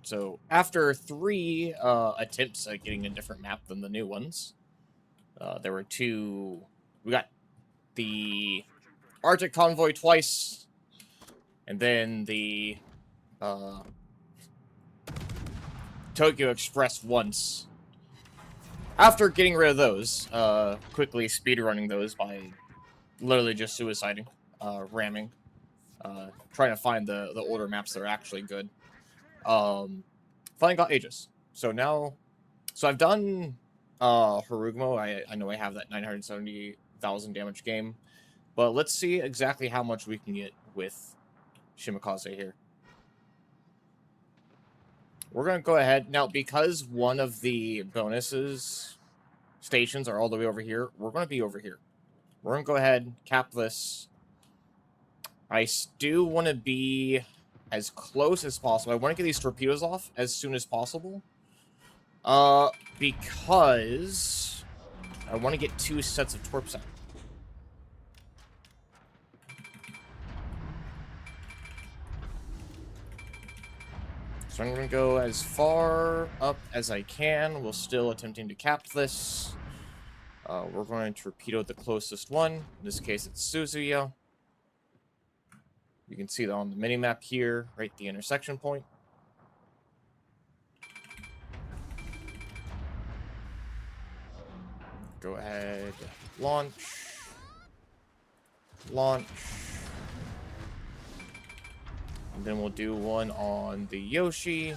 So after 3 attempts at getting a different map than the new ones, there were 2. We got the Arctic Convoy twice, and then the Tokyo Express once. After getting rid of those, quickly speedrunning those by literally just suiciding, ramming, trying to find the older maps that are actually good. Finally got Aegis. So now, I've done Harugumo. I know I have that 970,000 damage game, but let's see exactly how much we can get with Shimakaze here. We're going to go ahead. Now, because one of the bonuses stations are all the way over here, we're going to be over here. We're going to go ahead, cap this. I still want to be as close as possible. I want to get these torpedoes off as soon as possible. Because I want to get 2 sets of torps out. So I'm going to go as far up as I can while still attempting to cap this. We're going to torpedo the closest one. In this case, it's Suzuya. You can see that on the minimap here, right at the intersection point. Go ahead, launch. Launch. And then we'll do one on the Yoshi.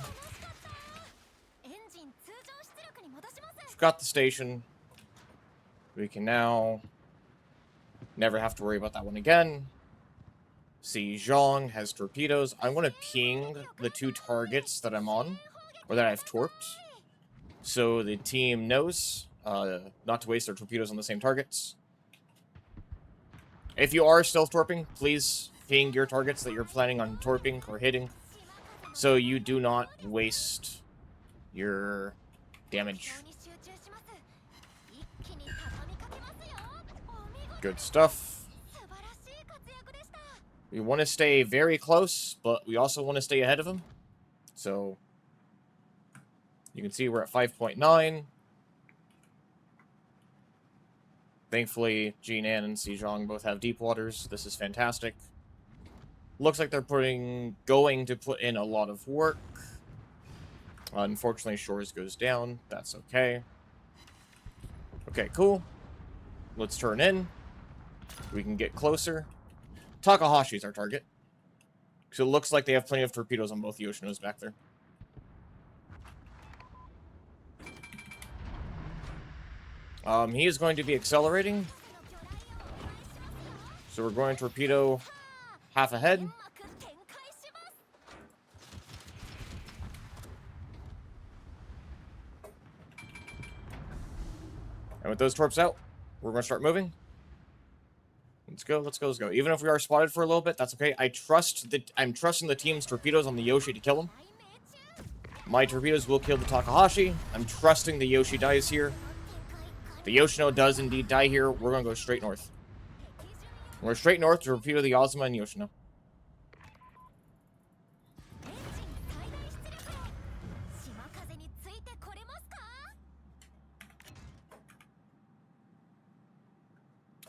We've got the station. We can now never have to worry about that one again. See, Zhang has torpedoes. I'm going to ping the 2 targets that I'm on, or that I've torped, so the team knows not to waste their torpedoes on the same targets. If you are stealth torping, please ping your targets that you're planning on torping or hitting, so you do not waste your damage. Good stuff. We want to stay very close, but we also want to stay ahead of him. So, you can see we're at 5.9. Thankfully, Jinan and Xizhang both have deep waters. This is fantastic. Looks like they're going to put in a lot of work. Unfortunately, Shores goes down. That's okay. Okay, cool. Let's turn in. We can get closer. Takahashi's our target. So it looks like they have plenty of torpedoes on both Yoshinos back there. He is going to be accelerating. So we're going to torpedo half ahead. And with those torps out, we're going to start moving. Let's go, let's go, let's go. Even if we are spotted for a little bit, that's okay. I'm trusting the team's torpedoes on the Yoshi to kill him. My torpedoes will kill the Takahashi. I'm trusting the Yoshi dies here. The Yoshino does indeed die here. We're going to go straight north. We're straight north to torpedo the Azuma and Yoshino.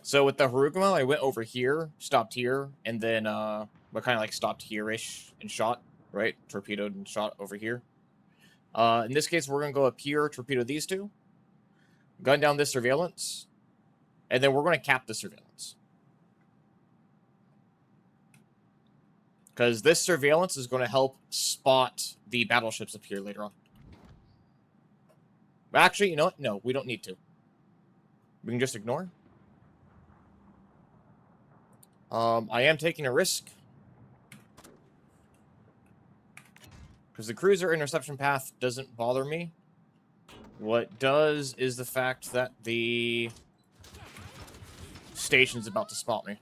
So with the Harugumo, I went over here, stopped here, and then we kind of like stopped here-ish and shot, right? Torpedoed and shot over here. In this case, we're going to go up here, torpedo these 2, gun down this surveillance, and then we're going to cap the surveillance. Because this surveillance is going to help spot the battleships up here later on. But actually, you know what? No, we don't need to. We can just ignore. I am taking a risk. Because the cruiser interception path doesn't bother me. What does is the fact that the station's about to spot me.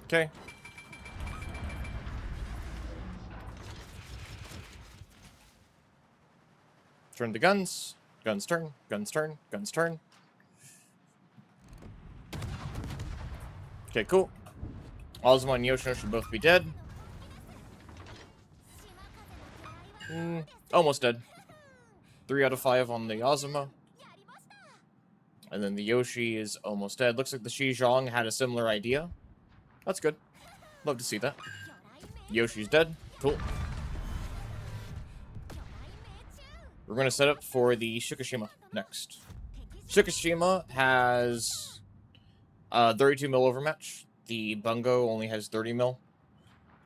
Okay. Turn the guns. Guns turn. Guns turn. Guns turn. Okay, cool. Azuma and Yoshino should both be dead. Almost dead. 3 out of 5 on the Azuma. And then the Yoshi is almost dead. Looks like the Xizhong had a similar idea. That's good. Love to see that. Yoshi's dead. Cool. We're going to set up for the Shikishima next. Shikishima has 32 mil overmatch. The Bungo only has 30 mil.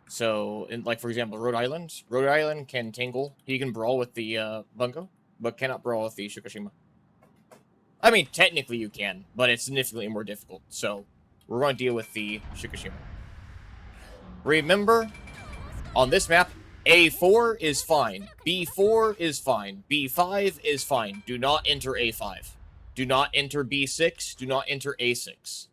So, like, for example, Rhode Island can tangle. He can brawl with the Bungo, but cannot brawl with the Shikishima. I mean, technically you can, but it's significantly more difficult. So, we're going to deal with the Shikishima. Remember, on this map, A4 is fine. B4 is fine. B5 is fine. Do not enter A5. Do not enter B6. Do not enter A6.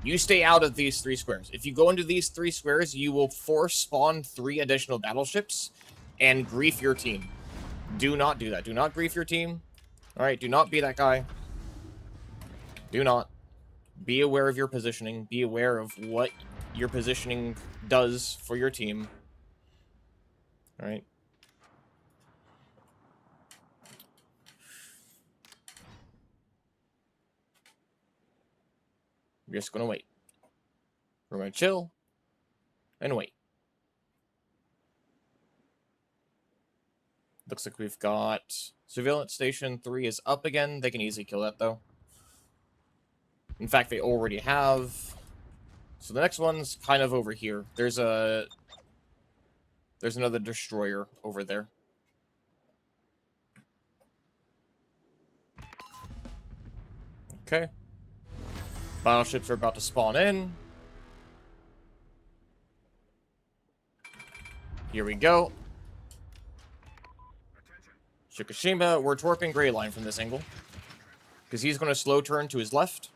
You stay out of these 3 squares. If you go into these 3 squares, you will force spawn 3 additional battleships and grief your team. Do not do that. Do not grief your team. Alright, do not be that guy. Do not. Be aware of your positioning. Be aware of what your positioning does for your team. Alright. We're just gonna wait. We're gonna chill and wait. Looks like we've got Surveillance Station 3 is up again. They can easily kill that though. In fact, they already have. So the next one's kind of over here. There's another destroyer over there. Okay. Battleships are about to spawn in. Here we go. Shikishima, we're torping Grey Line from this angle. Because he's going to slow turn to his left.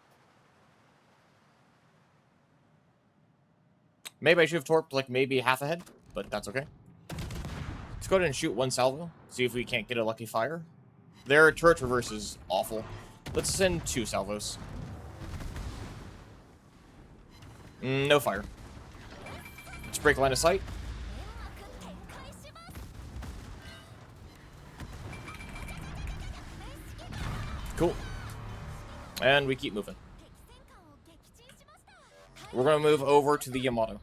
Maybe I should have torped like maybe half a head, but that's okay. Let's go ahead and shoot 1 salvo. See if we can't get a lucky fire. Their turret reverse is awful. Let's send 2 salvos. No fire. Let's break line of sight. Cool. And we keep moving. We're going to move over to the Yamato.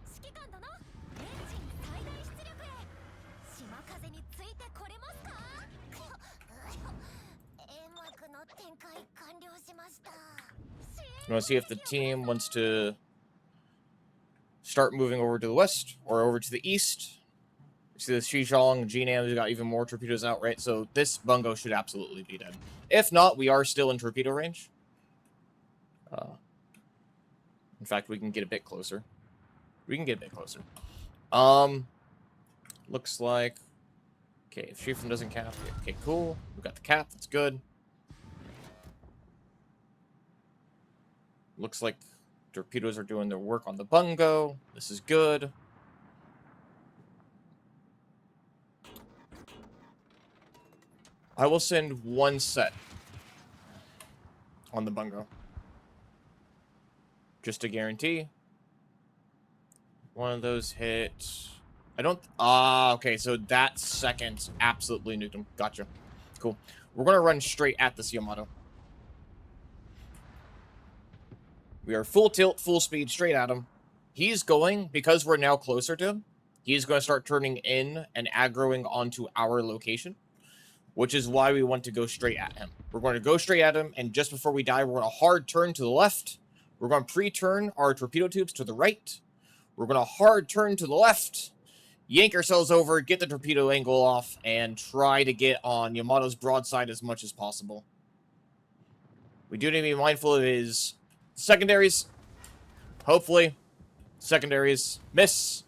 You want to see if the team wants to start moving over to the west or over to the east. You see the Xizhong, Jinam, got even more torpedoes out, right? So this Bungo should absolutely be dead. If not, we are still in torpedo range. In fact, we can get a bit closer. We can get a bit closer. Looks like... Okay, if Shifun doesn't cap... Okay, cool. We got the cap. That's good. Looks like torpedoes are doing their work on the Bungo. This is good. I will send 1 set on the Bungo. Just to guarantee. One of those hit... I don't... okay, so that second absolutely nuked him. Gotcha. Cool. We're going to run straight at this Yamato. We are full tilt, full speed, straight at him. He's going, because we're now closer to him, he's going to start turning in and aggroing onto our location, which is why we want to go straight at him. We're going to go straight at him, and just before we die, we're going to hard turn to the left. We're going to pre-turn our torpedo tubes to the right. We're going to hard turn to the left, yank ourselves over, get the torpedo angle off, and try to get on Yamato's broadside as much as possible. We do need to be mindful of his secondaries. Hopefully. Secondaries miss.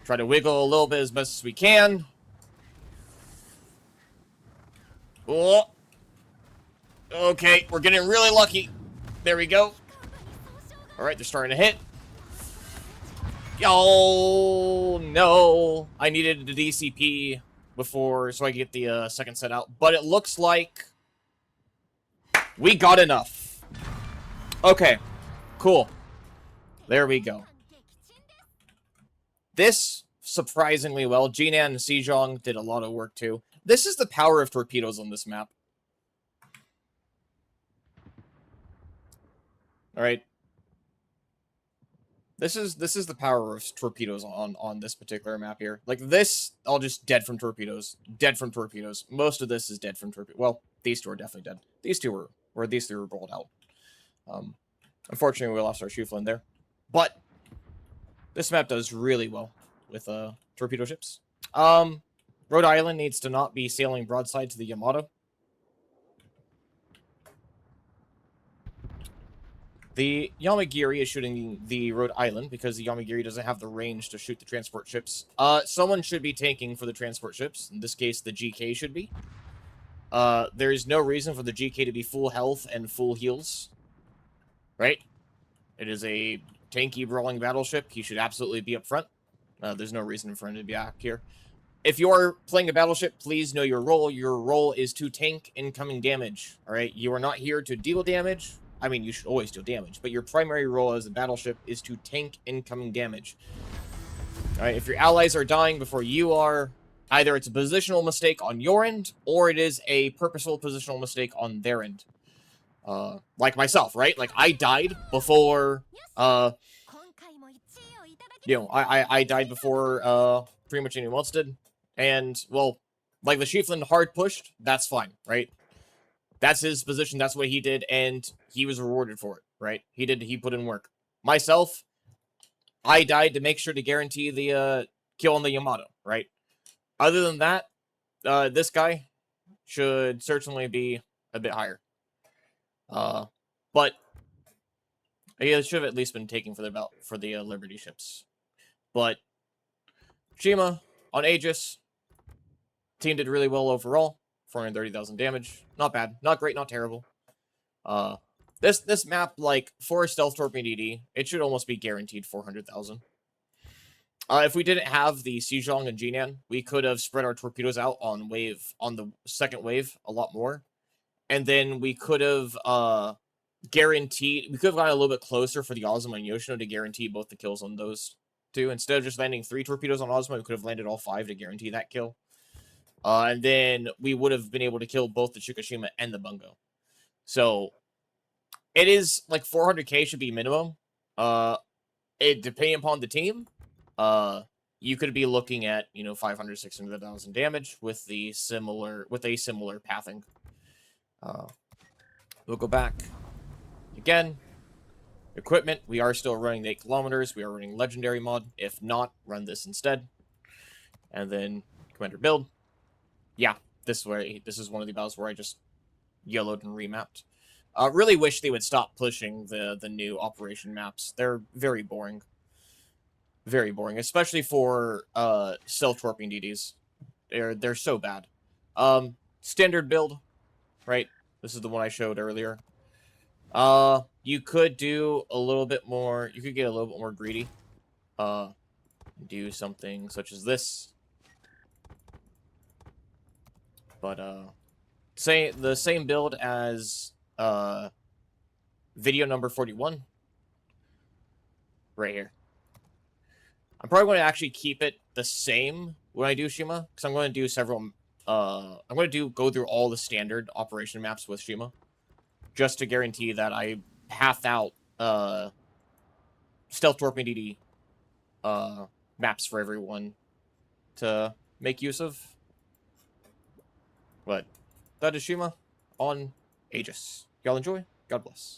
Try to wiggle a little bit as best as we can. Oh. Okay, we're getting really lucky. There we go. Alright, they're starting to hit. Oh, no. I needed the DCP before so I could get the second set out. But it looks like we got enough. Okay, cool. There we go. This surprisingly well. Jinan and Sejong did a lot of work too. This is the power of torpedoes on this map. All right. This is the power of torpedoes on this particular map here. Like this, I'll just dead from torpedoes. Dead from torpedoes. Most of this is dead from torpedoes. Well, these two are definitely dead. These two were, or these three were rolled out. Unfortunately, we lost our Shuflin there. But this map does really well with torpedo ships. Rhode Island needs to not be sailing broadside to the Yamato. The Yamagiri is shooting the Rhode Island because the Yamagiri doesn't have the range to shoot the transport ships. Someone should be tanking for the transport ships. In this case, the GK should be. There is no reason for the GK to be full health and full heals. Right? It is a tanky, brawling battleship. He should absolutely be up front. There's no reason for him to be back here. If you're playing a battleship, please know your role. Your role is to tank incoming damage. All right? You are not here to deal damage. I mean, you should always deal damage, but your primary role as a battleship is to tank incoming damage. All right, if your allies are dying before you are, either it's a positional mistake on your end, or it is a purposeful positional mistake on their end. Like myself, right? Like, I died before, I died before, pretty much anyone else did. And, well, like the Shiflin hard pushed, that's fine, right? That's his position. That's what he did, and he was rewarded for it, right? He put in work. Myself, I died to make sure to guarantee the kill on the Yamato, right? Other than that, this guy should certainly be a bit higher. But he should have at least been taking for the Liberty ships. But Shima on Aegis, team did really well overall. 430,000 damage. Not bad. Not great, not terrible. This map, like, for a Stealth Torpedo DD, it should almost be guaranteed 400,000. If we didn't have the Sejong and Jinan, we could have spread our torpedoes out on the second wave a lot more. And then we could have guaranteed, we could have gotten a little bit closer for the Ozma and Yoshino to guarantee both the kills on those two. Instead of just landing 3 torpedoes on Ozma, we could have landed all 5 to guarantee that kill. And then we would have been able to kill both the Chikashima and the Bungo. So, it is, like, 400k should be minimum. Depending upon the team, you could be looking at, 500, 600,000 damage with a similar pathing. We'll go back. Again, equipment, we are still running the 8 kilometers. We are running Legendary mod. If not, run this instead. And then, Commander build. Yeah, this is one of the battles where I just yellowed and remapped. Really wish they would stop pushing the new operation maps. They're very boring. Very boring, especially for self-torping DDs. They're so bad. Standard build, right? This is the one I showed earlier. You could do a little bit more. You could get a little bit more greedy. Do something such as this. But, say the same build as, video number 41. Right here. I'm probably going to actually keep it the same when I do Shima, because I'm going to do several, I'm going to go through all the standard operation maps with Shima, just to guarantee that I half out, Stealth Torpedo DD, maps for everyone to make use of. But that is Shima on Aegis. Y'all enjoy. God bless.